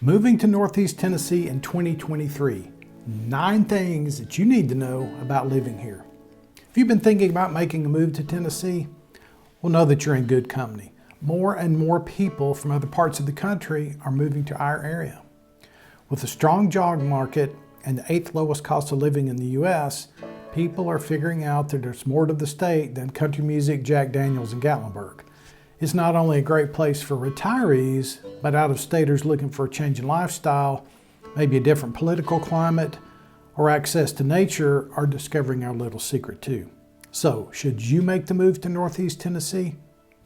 Moving to Northeast Tennessee in 2023. 9 things that you need to know about living here. If you've been thinking about making a move to Tennessee, well, know that you're in good company. More and more people from other parts of the country are moving to our area. With a strong job market and the 8th lowest cost of living in the U.S., people are figuring out that there's more to the state than country music, Jack Daniels, and Gatlinburg. It's not only a great place for retirees, but out-of-staters looking for a change in lifestyle, maybe a different political climate, or access to nature are discovering our little secret too. So, should you make the move to Northeast Tennessee?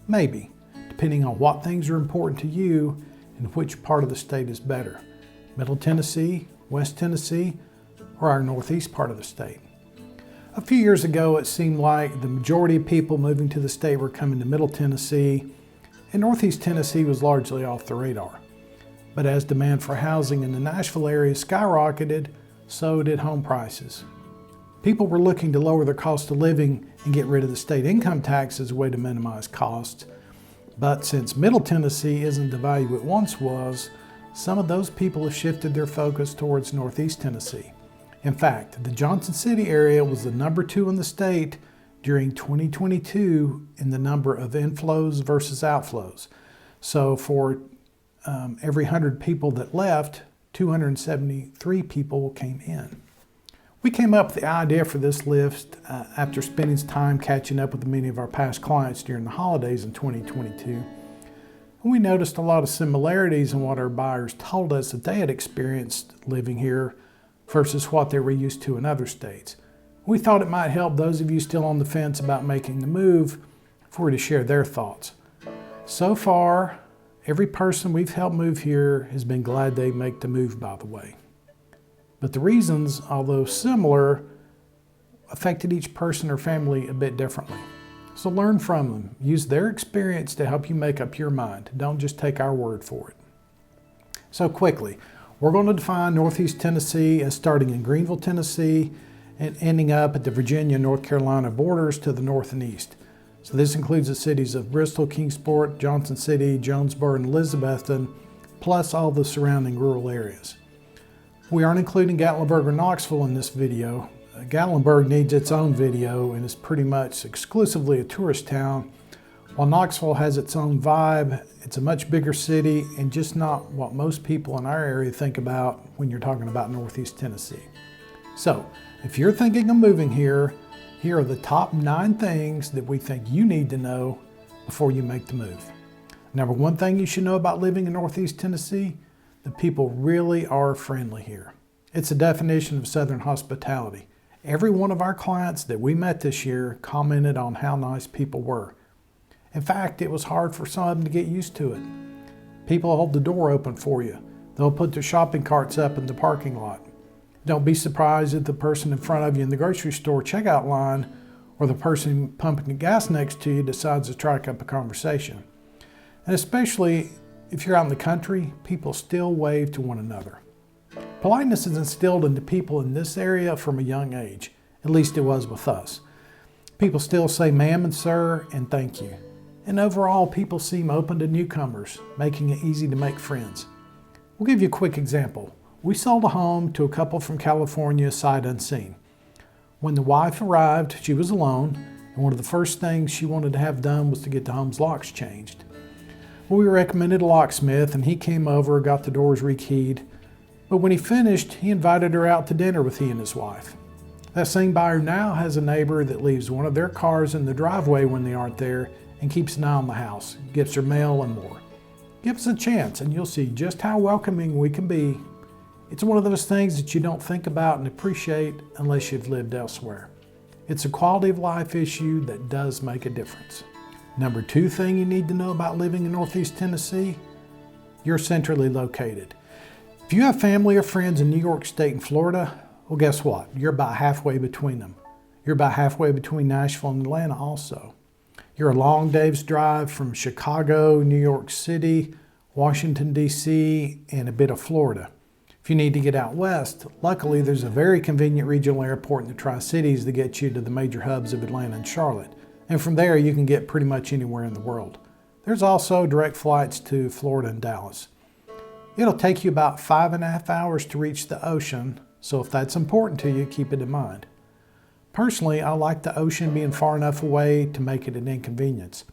Maybe, depending on what things are important to you and which part of the state is better. Middle Tennessee, West Tennessee, or our northeast part of the state. A few years ago, it seemed like the majority of people moving to the state were coming to Middle Tennessee, and Northeast Tennessee was largely off the radar. But as demand for housing in the Nashville area skyrocketed, so did home prices. People were looking to lower their cost of living and get rid of the state income tax as a way to minimize costs. But since Middle Tennessee isn't the value it once was, some of those people have shifted their focus towards Northeast Tennessee. In fact, the Johnson City area was the number 2 in the state during 2022 in the number of inflows versus outflows. So for every 100 people that left, 273 people came in. We came up with the idea for this list after spending time catching up with many of our past clients during the holidays in 2022. And we noticed a lot of similarities in what our buyers told us that they had experienced living here versus what they were used to in other states. We thought it might help those of you still on the fence about making the move for you to share their thoughts. So far, every person we've helped move here has been glad they make the move, by the way. But the reasons, although similar, affected each person or family a bit differently. So learn from them. Use their experience to help you make up your mind. Don't just take our word for it. So quickly, we're going to define Northeast Tennessee as starting in Greenville, Tennessee, and ending up at the Virginia-North Carolina borders to the north and east. So this includes the cities of Bristol, Kingsport, Johnson City, Jonesboro, and Elizabethton, plus all the surrounding rural areas. We aren't including Gatlinburg or Knoxville in this video. Gatlinburg needs its own video and is pretty much exclusively a tourist town, while Knoxville has its own vibe. It's a much bigger city and just not what most people in our area think about when you're talking about Northeast Tennessee. So, if you're thinking of moving here, here are the top 9 things that we think you need to know before you make the move. Number 1 thing you should know about living in Northeast Tennessee, the people really are friendly here. It's a definition of Southern hospitality. Every one of our clients that we met this year commented on how nice people were. In fact, it was hard for some of them to get used to it. People hold the door open for you. They'll put their shopping carts up in the parking lot. Don't be surprised if the person in front of you in the grocery store checkout line or the person pumping the gas next to you decides to strike up a conversation. And especially if you're out in the country, people still wave to one another. Politeness is instilled into people in this area from a young age. At least it was with us. People still say ma'am and sir and thank you. And overall, people seem open to newcomers, making it easy to make friends. We'll give you a quick example. We sold a home to a couple from California sight unseen. When the wife arrived, she was alone, and one of the first things she wanted to have done was to get the home's locks changed. We recommended a locksmith, and he came over, got the doors rekeyed, but when he finished, he invited her out to dinner with he and his wife. That same buyer now has a neighbor that leaves one of their cars in the driveway when they aren't there and keeps an eye on the house, gets her mail and more. Give us a chance and you'll see just how welcoming we can be. It's one of those things that you don't think about and appreciate unless you've lived elsewhere. It's a quality of life issue that does make a difference. Number 2 thing you need to know about living in Northeast Tennessee, you're centrally located. If you have family or friends in New York State and Florida, well, guess what? You're about halfway between them. You're about halfway between Nashville and Atlanta also. You're a long day's drive from Chicago, New York City, Washington, D.C., and a bit of Florida. If you need to get out west, luckily there's a very convenient regional airport in the Tri-Cities that gets you to the major hubs of Atlanta and Charlotte. And from there you can get pretty much anywhere in the world. There's also direct flights to Florida and Dallas. It'll take you about 5.5 hours to reach the ocean, so if that's important to you, keep it in mind. Personally, I like the ocean being far enough away to make it an inconvenience.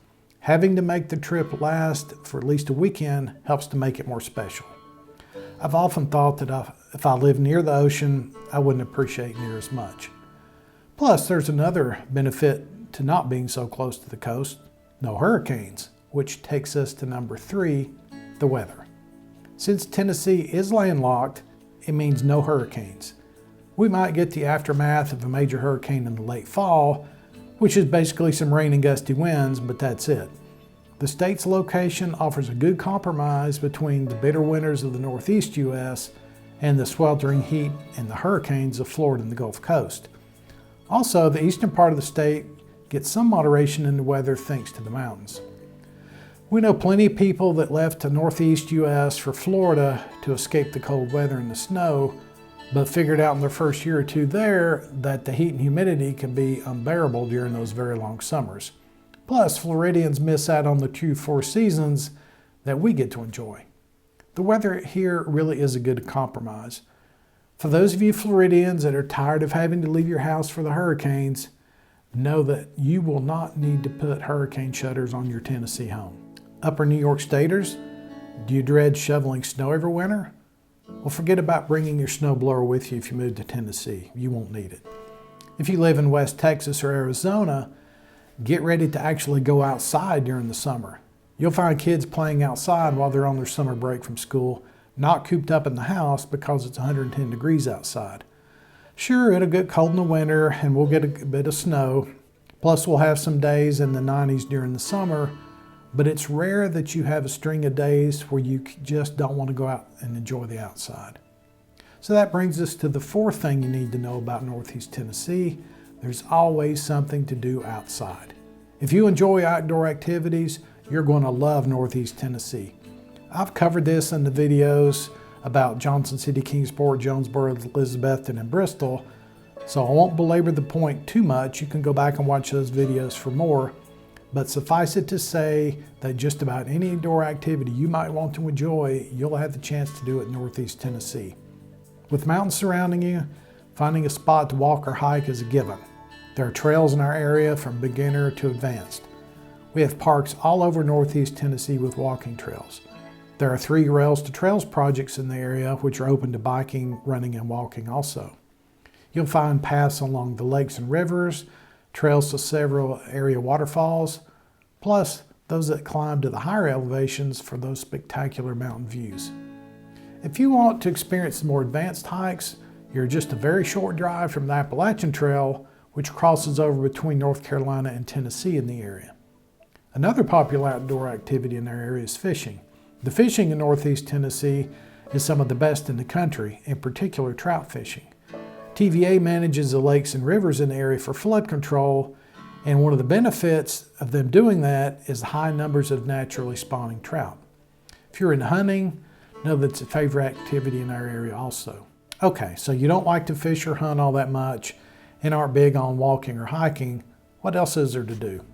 Having to make the trip last for at least a weekend helps to make it more special. I've often thought that if I lived near the ocean, I wouldn't appreciate near as much. Plus, there's another benefit to not being so close to the coast: no hurricanes, which takes us to number 3, the weather. Since Tennessee is landlocked, it means no hurricanes. We might get the aftermath of a major hurricane in the late fall, which is basically some rain and gusty winds, but that's it. The state's location offers a good compromise between the bitter winters of the Northeast U.S. and the sweltering heat and the hurricanes of Florida and the Gulf Coast. Also, the eastern part of the state gets some moderation in the weather thanks to the mountains. We know plenty of people that left the Northeast U.S. for Florida to escape the cold weather and the snow, but figured out in their first year or two there that the heat and humidity can be unbearable during those very long summers. Plus, Floridians miss out on the true 4 seasons that we get to enjoy. The weather here really is a good compromise. For those of you Floridians that are tired of having to leave your house for the hurricanes, know that you will not need to put hurricane shutters on your Tennessee home. Upper New York staters, do you dread shoveling snow every winter? Well, forget about bringing your snowblower with you if you move to Tennessee. You won't need it. If you live in West Texas or Arizona, get ready to actually go outside during the summer. You'll find kids playing outside while they're on their summer break from school, not cooped up in the house because it's 110 degrees outside. Sure, it'll get cold in the winter and we'll get a bit of snow. Plus, we'll have some days in the 90s during the summer, but it's rare that you have a string of days where you just don't want to go out and enjoy the outside. So that brings us to the 4th thing you need to know about Northeast Tennessee. There's always something to do outside. If you enjoy outdoor activities, you're going to love Northeast Tennessee. I've covered this in the videos about Johnson City, Kingsport, Jonesboro, Elizabethton, and Bristol, so I won't belabor the point too much. You can go back and watch those videos for more. But suffice it to say that just about any indoor activity you might want to enjoy, you'll have the chance to do it in Northeast Tennessee. With mountains surrounding you, finding a spot to walk or hike is a given. There are trails in our area from beginner to advanced. We have parks all over Northeast Tennessee with walking trails. There are 3 Rails to Trails projects in the area which are open to biking, running, and walking also. You'll find paths along the lakes and rivers, trails to several area waterfalls, plus those that climb to the higher elevations for those spectacular mountain views. If you want to experience some more advanced hikes, you're just a very short drive from the Appalachian Trail, which crosses over between North Carolina and Tennessee in the area. Another popular outdoor activity in our area is fishing. The fishing in Northeast Tennessee is some of the best in the country, in particular trout fishing. TVA manages the lakes and rivers in the area for flood control, and one of the benefits of them doing that is the high numbers of naturally spawning trout. If you're into hunting, know that it's a favorite activity in our area also. Okay, so you don't like to fish or hunt all that much and aren't big on walking or hiking. What else is there to do?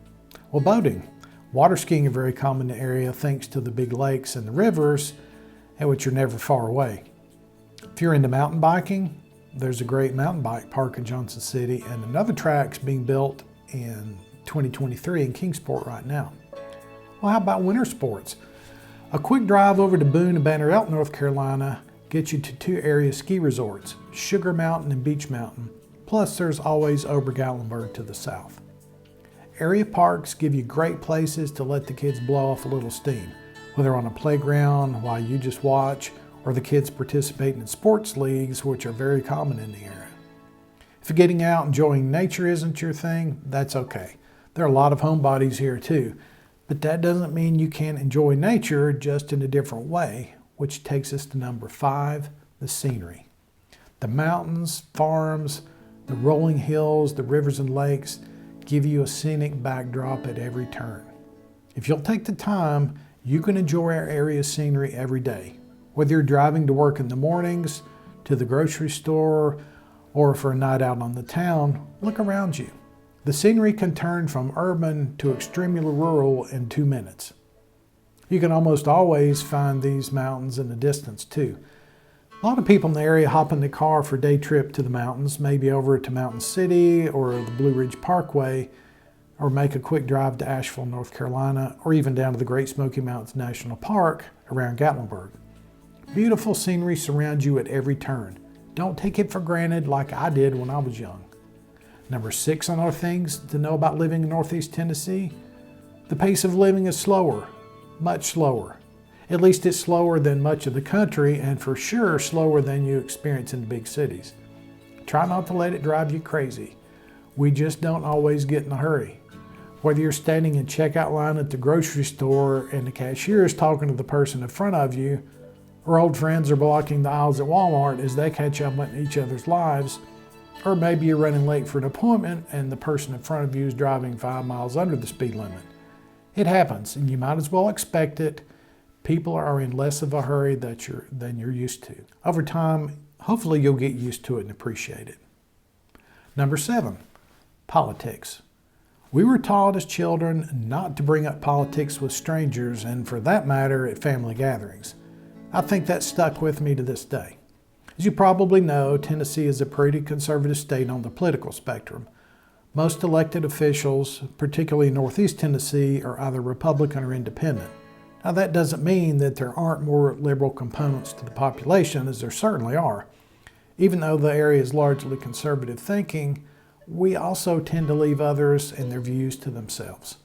Well, boating. Water skiing are very common in the area thanks to the big lakes and the rivers, which are never far away. If you're into mountain biking, there's a great mountain bike park in Johnson City, and another track's being built in 2023 in Kingsport right now. Well, how about winter sports? A quick drive over to Boone and Banner Elk, North Carolina gets you to 2 area ski resorts, Sugar Mountain and Beach Mountain. Plus, there's always Obergallenberg to the south. Area parks give you great places to let the kids blow off a little steam, whether on a playground while you just watch, or the kids participating in sports leagues, which are very common in the area. If getting out and enjoying nature isn't your thing, that's okay. There are a lot of homebodies here too, but that doesn't mean you can't enjoy nature, just in a different way, which takes us to number 5, the scenery. The mountains, farms, the rolling hills, the rivers and lakes give you a scenic backdrop at every turn. If you'll take the time, you can enjoy our area's scenery every day. Whether you're driving to work in the mornings, to the grocery store, or for a night out on the town, look around you. The scenery can turn from urban to extremely rural in 2 minutes. You can almost always find these mountains in the distance too. A lot of people in the area hop in the car for a day trip to the mountains, maybe over to Mountain City or the Blue Ridge Parkway, or make a quick drive to Asheville, North Carolina, or even down to the Great Smoky Mountains National Park around Gatlinburg. Beautiful scenery surrounds you at every turn. Don't take it for granted like I did when I was young. Number 6 on our things to know about living in Northeast Tennessee, the pace of living is slower, much slower. At least it's slower than much of the country, and for sure slower than you experience in the big cities. Try not to let it drive you crazy. We just don't always get in a hurry. Whether you're standing in checkout line at the grocery store and the cashier is talking to the person in front of you, or old friends are blocking the aisles at Walmart as they catch up on each other's lives, or maybe you're running late for an appointment and the person in front of you is driving 5 miles under the speed limit. It happens, and you might as well expect it. People are in less of a hurry than you're used to. Over time, hopefully you'll get used to it and appreciate it. Number 7, politics. We were taught as children not to bring up politics with strangers, and for that matter, at family gatherings. I think that stuck with me to this day. As you probably know, Tennessee is a pretty conservative state on the political spectrum. Most elected officials, particularly in Northeast Tennessee, are either Republican or independent. Now that doesn't mean that there aren't more liberal components to the population, as there certainly are. Even though the area is largely conservative thinking, we also tend to leave others and their views to themselves.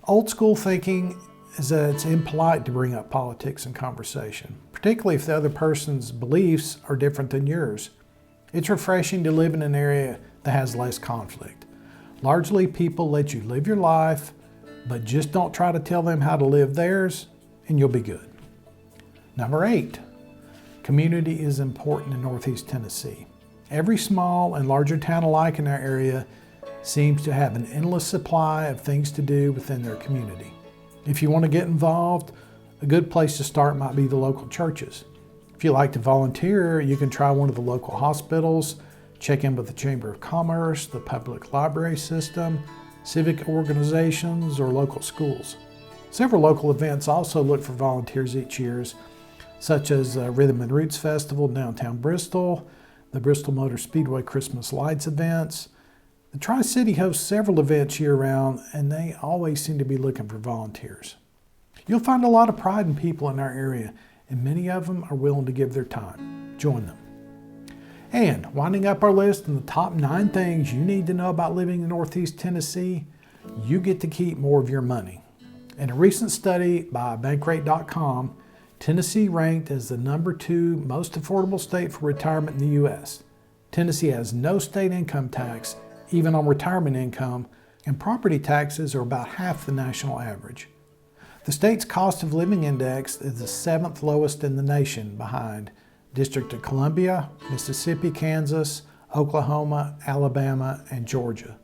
Old school thinking is that it's impolite to bring up politics in conversation, particularly if the other person's beliefs are different than yours. It's refreshing to live in an area that has less conflict. Largely, people let you live your life, but just don't try to tell them how to live theirs, and you'll be good. Number 8, community is important in Northeast Tennessee. Every small and larger town alike in our area seems to have an endless supply of things to do within their community. If you want to get involved, a good place to start might be the local churches. If you like to volunteer, you can try one of the local hospitals, check in with the Chamber of Commerce, the public library system, civic organizations, or local schools. Several local events also look for volunteers each year, such as Rhythm and Roots Festival in downtown Bristol, the Bristol Motor Speedway Christmas Lights events. The Tri-City hosts several events year-round, and they always seem to be looking for volunteers. You'll find a lot of pride in people in our area, and many of them are willing to give their time. Join them. And winding up our list in the top 9 things you need to know about living in Northeast Tennessee, you get to keep more of your money. In a recent study by Bankrate.com, Tennessee ranked as the number 2 most affordable state for retirement in the U.S. Tennessee has no state income tax, even on retirement income, and property taxes are about half the national average. The state's cost of living index is the 7th lowest in the nation, behind District of Columbia, Mississippi, Kansas, Oklahoma, Alabama, and Georgia.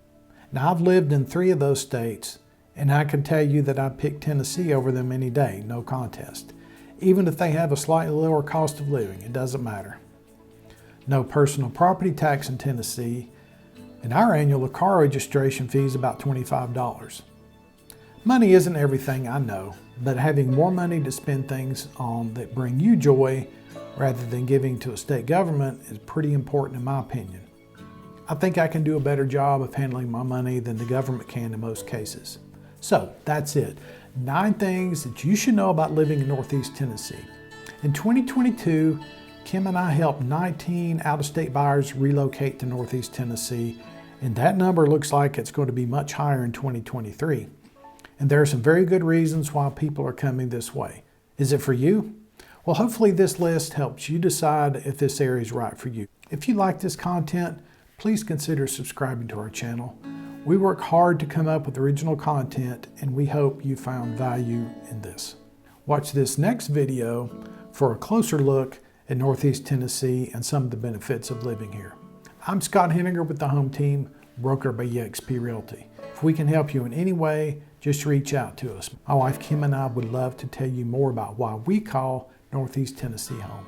Now, I've lived in 3 of those states, and I can tell you that I'd pick Tennessee over them any day, no contest. Even if they have a slightly lower cost of living, it doesn't matter. No personal property tax in Tennessee, and our annual car registration fee is about $25. Money isn't everything, I know, but having more money to spend things on that bring you joy rather than giving to a state government is pretty important in my opinion. I think I can do a better job of handling my money than the government can in most cases. So that's it. 9 things that you should know about living in Northeast Tennessee. In 2022, Kim and I helped 19 out-of-state buyers relocate to Northeast Tennessee, and that number looks like it's going to be much higher in 2023. And there are some very good reasons why people are coming this way. Is it for you? Well, hopefully this list helps you decide if this area is right for you. If you like this content, please consider subscribing to our channel. We work hard to come up with original content, and we hope you found value in this. Watch this next video for a closer look at Northeast Tennessee and some of the benefits of living here. I'm Scott Henninger with the Home Team, broker by eXp Realty. If we can help you in any way, just reach out to us. My wife Kim and I would love to tell you more about why we call Northeast Tennessee home.